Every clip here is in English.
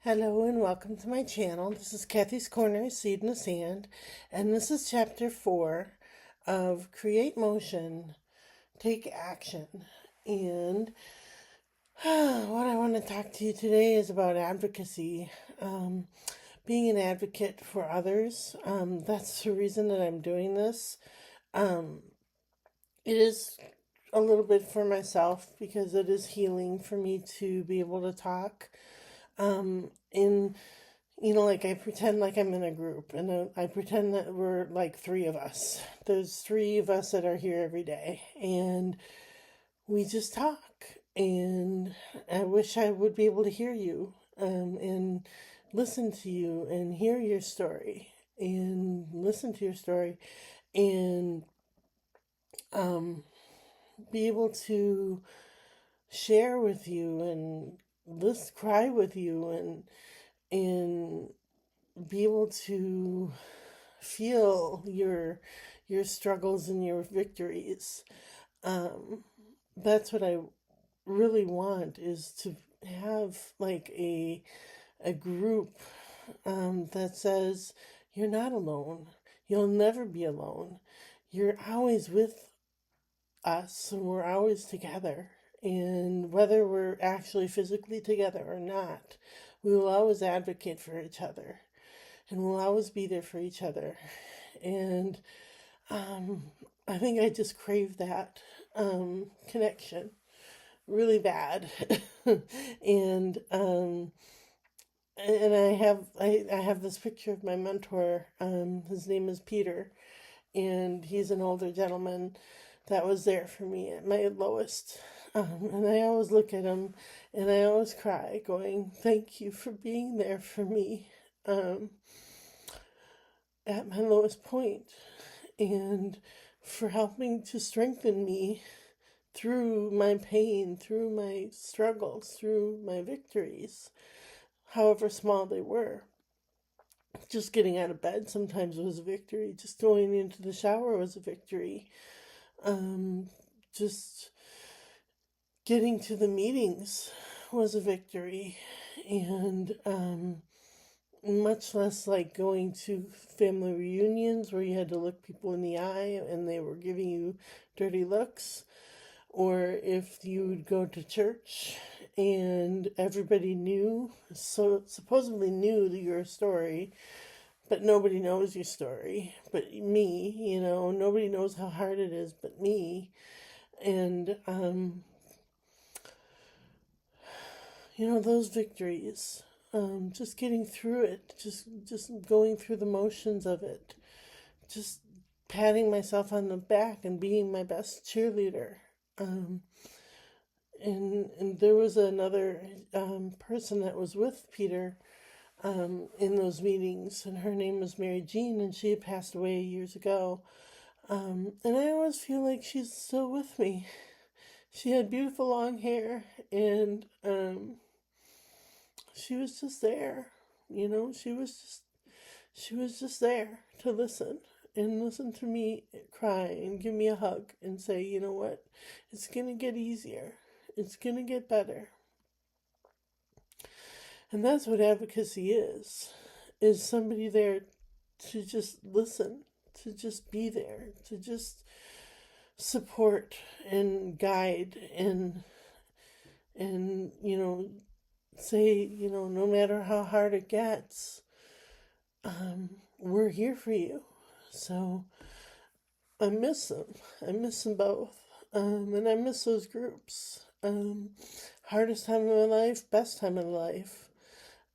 Hello and welcome to my channel. This is Kathy's Corner, Seed in the Sand, and this is chapter 4 of Create Motion, Take Action. And what I want to talk to you today is about advocacy. Being an advocate for others. That's the reason that I'm doing this. It is a little bit for myself because it is healing for me to be able to talk. In like I pretend like I'm in a group and I pretend that we're like three of us. There's three of us that are here every day and we just talk. And I wish I would be able to hear you and listen to you and hear your story and listen to your story and be able to share with you and cry with you and be able to feel your struggles and your victories. That's what I really want, is to have like a group that says you're not alone. You'll never be alone. You're always with us and we're always together. And whether we're actually physically together or not, we will always advocate for each other and we'll always be there for each other. And I think I just crave that connection really bad. and and I have this picture of my mentor. His name is Peter, and he's an older gentleman that was there for me at my lowest. And I always look at him and I always cry, going, "Thank you for being there for me at my lowest point, and for helping to strengthen me through my pain, through my struggles, through my victories, however small they were." Just getting out of bed sometimes was a victory. Just going into the shower was a victory. Just getting to the meetings was a victory. And much less like going to family reunions where you had to look people in the eye and they were giving you dirty looks. Or if you would go to church and everybody knew, so supposedly knew your story, but nobody knows your story but me. Nobody knows how hard it is but me. And those victories, just getting through it, just going through the motions of it, just patting myself on the back and being my best cheerleader. And there was another person that was with Peter in those meetings, and her name was Mary Jean, and she had passed away years ago. And I always feel like she's still with me. She had beautiful long hair, and she was just there. She was just there to listen to me cry and give me a hug and say, "You know what? It's going to get easier. It's going to get better." And that's what advocacy is somebody there to just listen, to just be there, to just support and guide and say, no matter how hard it gets, we're here for you. So I miss them. I miss them both. And I miss those groups. Hardest time of my life, best time of life.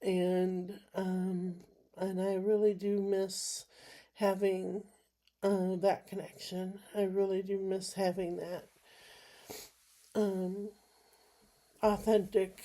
And I really do miss having that connection. I really do miss having that authentic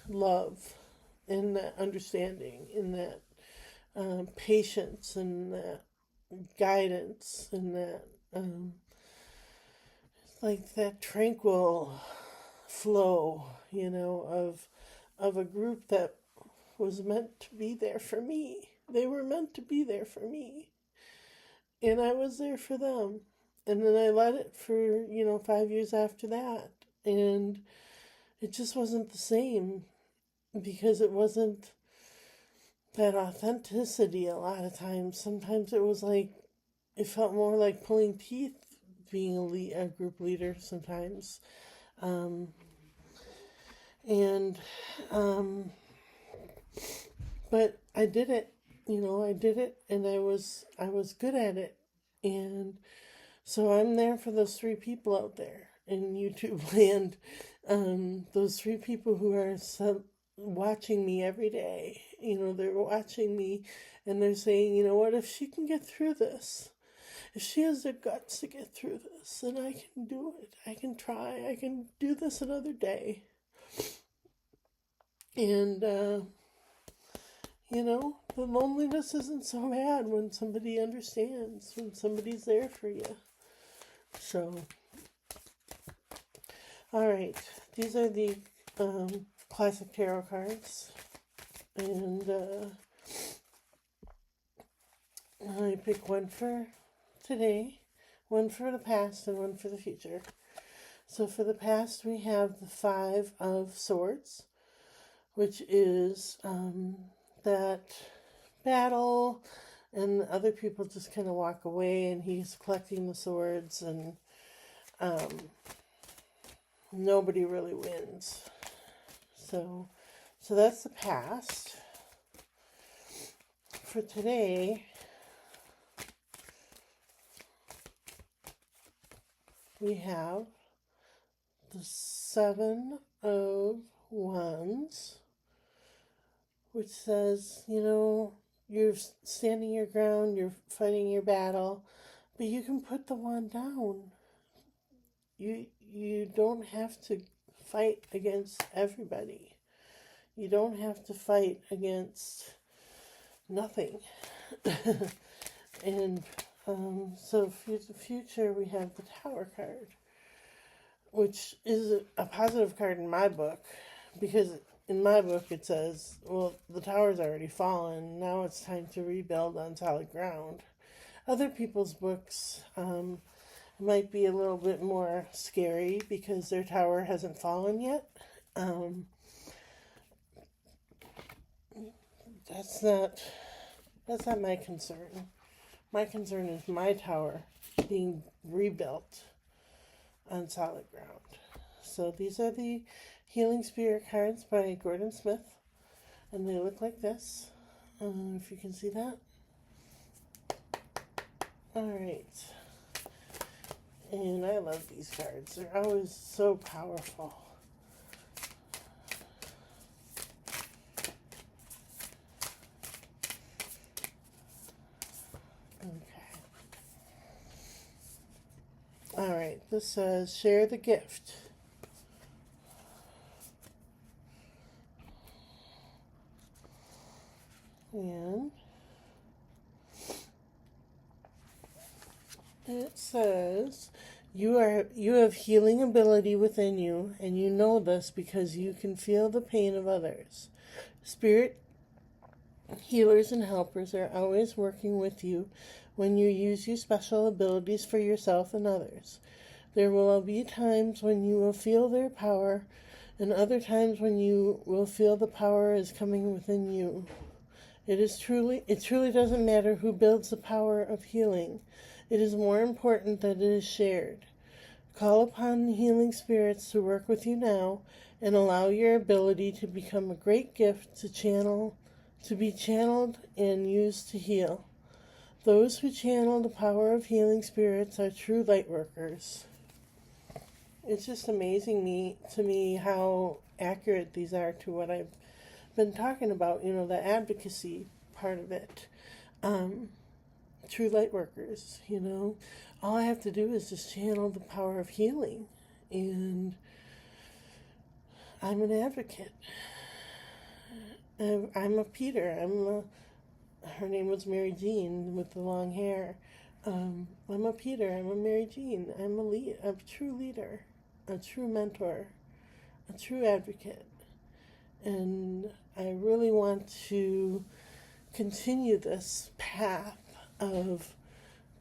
love and that understanding and that patience and that guidance and that like that tranquil flow, of a group that was meant to be there for me. They were meant to be there for me. And I was there for them. And then I let it for, 5 years after that. And it just wasn't the same because it wasn't that authenticity a lot of times. Sometimes it was like, it felt more like pulling teeth being a group leader sometimes. Um, and, um, but I did it, I did it, and I was good at it. And so I'm there for those three people out there in YouTube land. Those three people who are watching me every day. They're watching me and they're saying, what, if she can get through this, if she has the guts to get through this, then I can do it. I can try. I can do this another day. And, the loneliness isn't so bad when somebody understands, when somebody's there for you. So, all right, these are the classic tarot cards, and I pick one for today, one for the past, and one for the future. So for the past, we have the Five of Swords, which is that battle, and other people just kind of walk away, and he's collecting the swords, and nobody really wins. So that's the past. For today, we have the Seven of Wands, which says, you're standing your ground, you're fighting your battle, but you can put the wand down. You don't have to fight against everybody. You don't have to fight against nothing. And so for the future, we have the Tower card, which is a positive card in my book, because in my book it says, well, the tower's already fallen, now it's time to rebuild on solid ground. Other people's books might be a little bit more scary because their tower hasn't fallen yet. That's not my concern. My concern is my tower being rebuilt on solid ground. So these are the Healing Spirit cards by Gordon Smith, and they look like this, if you can see that. Alright, and I love these cards. They're always so powerful. Okay. Alright, this says share the gift. And it says you have healing ability within you, and you know this because you can feel the pain of others. Spirit healers and helpers are always working with you when you use your special abilities for yourself and others. There will be times when you will feel their power, and other times when you will feel the power is coming within you. It truly doesn't matter who builds the power of healing. It is more important that it is shared. Call upon the healing spirits to work with you now, and allow your ability to become a great gift to be channeled and used to heal. Those who channel the power of healing spirits are true light workers. It's just amazing to me how accurate these are to what I've been talking about, the advocacy part of it. True light workers, all I have to do is just channel the power of healing, and I'm an advocate. I'm a Peter. Her name was Mary Jean with the long hair. I'm a Peter. I'm a Mary Jean. I'm a true leader, a true mentor, a true advocate. And I really want to continue this path of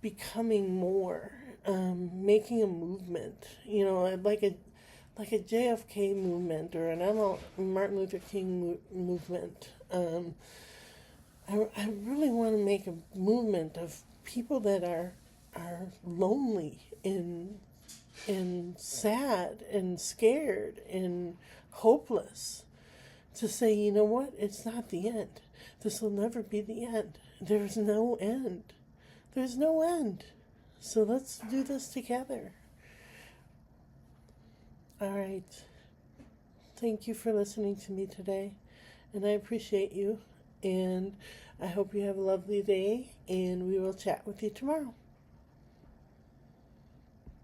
becoming more, making a movement, like a JFK movement or an Martin Luther King movement, I really want to make a movement of people that are lonely and sad and scared and hopeless, to say, you know what, it's not the end. This will never be the end. There's no end. There's no end. So let's do this together. All right. Thank you for listening to me today. And I appreciate you. And I hope you have a lovely day. And we will chat with you tomorrow.